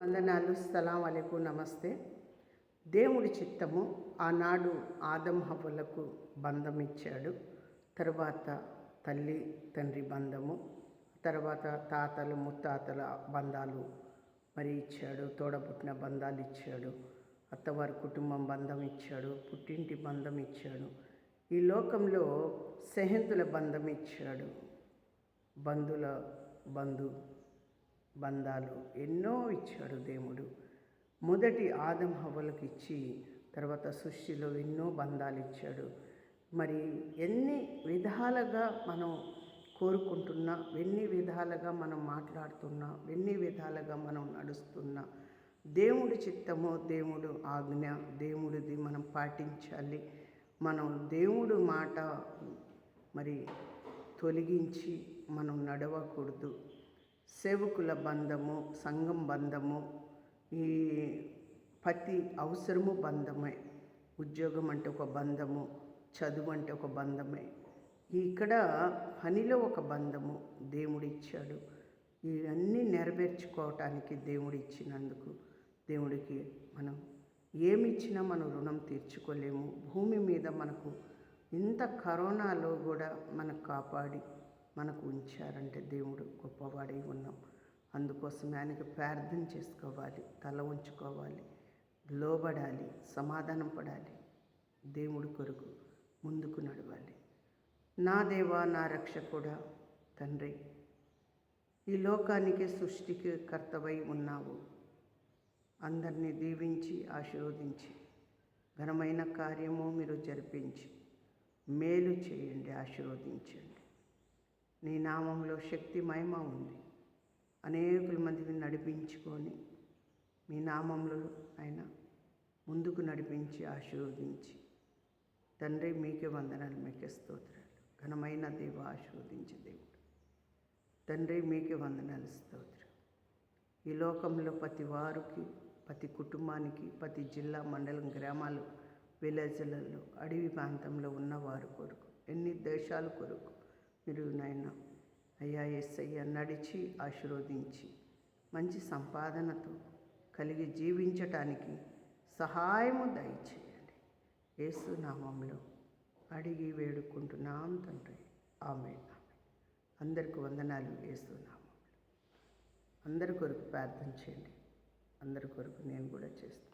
వందనాలు. సలాం అలైకుం. నమస్తే. దేవుడి చిత్తము ఆనాడు ఆదం హవ్వలకు బంధం ఇచ్చాడు. తర్వాత తల్లి తండ్రి బంధము, తర్వాత తాతలు ముత్తాతల బంధాలు ఇచ్చాడు. తోడబుట్టిన బంధాలు ఇచ్చాడు. అత్తవారి కుటుంబం బంధం ఇచ్చాడు. పుట్టింటి బంధం ఇచ్చాడు. ఈ లోకంలో స్నేహితుల బంధం ఇచ్చాడు. బంధాలు ఎన్నో ఇచ్చాడు దేవుడు. మొదటి ఆదం హవ్వలకు ఇచ్చి తర్వాత సృష్టిలో ఎన్నో బంధాలు ఇచ్చాడు. ఎన్ని విధాలుగా మనం కోరుకుంటున్నా, ఎన్ని విధాలుగా మనం మాట్లాడుతున్నా, ఎన్ని విధాలుగా మనం నడుస్తున్నా, దేవుడి చిత్తము, దేవుడు ఆజ్ఞ, దేవుడిది మనం పాటించాలి. మనం దేవుడు మాట తొలగించి మనం నడవకూడదు. సేవకుల బంధము, సంఘం బంధము, ఈ ప్రతి అవసరము బంధమే. ఉద్యోగం అంటే ఒక బంధము, చదువు అంటే ఒక బంధమే, ఇక్కడ పనిలో ఒక బంధము దేవుడు ఇచ్చాడు. ఇవన్నీ నెరవేర్చుకోవటానికి దేవుడు ఇచ్చినందుకు దేవుడికి మనం ఏమి ఇచ్చినా మనం రుణం తీర్చుకోలేము. భూమి మీద మనకు ఇంత కరోనాలో కూడా మనకు కాపాడి మనకు ఉంచారంటే దేవుడు గొప్పవాడై ఉన్నాం. అందుకోసమే ఆయనకి ప్రార్థన చేసుకోవాలి, తల ఉంచుకోవాలి, లోబడాలి, సమాధానం పడాలి, దేవుడి కొరకు ముందుకు నడవాలి. నా దేవా, నా రక్షకుడా, తండ్రి, ఈ లోకానికి సృష్టికి కర్తవై ఉన్నావు. అందరినీ దీవించి ఆశీర్వదించి ఘనమైన కార్యము మీరు జరిపించి మేలు చేయండి, ఆశీర్వదించండి. నీ నామంలో శక్తి మహిమ ఉంది. అనేకుల మందిని నడిపించుకొని మీ నామంలో ఆయన ముందుకు నడిపించి ఆశీర్వదించి, తండ్రి మీకే వందనాలు, మీకే స్తోత్రాలు. ఘనమైన దేవ, ఆశీర్వదించి దేవుడు, తండ్రి మీకే వందనాలు, స్తోత్రం. ఈ లోకంలో ప్రతి వారికి, ప్రతి కుటుంబానికి, ప్రతి జిల్లా, మండలం, గ్రామాలు, విలేజ్లలో, అడవి ప్రాంతంలో ఉన్నవారు కొరకు, ఎన్ని దేశాల కొరకు మీరు నాయన అయ్యా యేసయ్య నడిచి ఆశీర్వదించి మంచి సంపాదనతో కలిగి జీవించటానికి సహాయము దయచేయండి. యేసు నామంలో అడిగి వేడుకుంటున్నాం తండ్రి, ఆమేన్. అందరికి వందనాలు. యేసు నామంలో అందరి కొరకు ప్రార్థన చేయండి. అందరి కొరకు నేను కూడా చేస్తాను.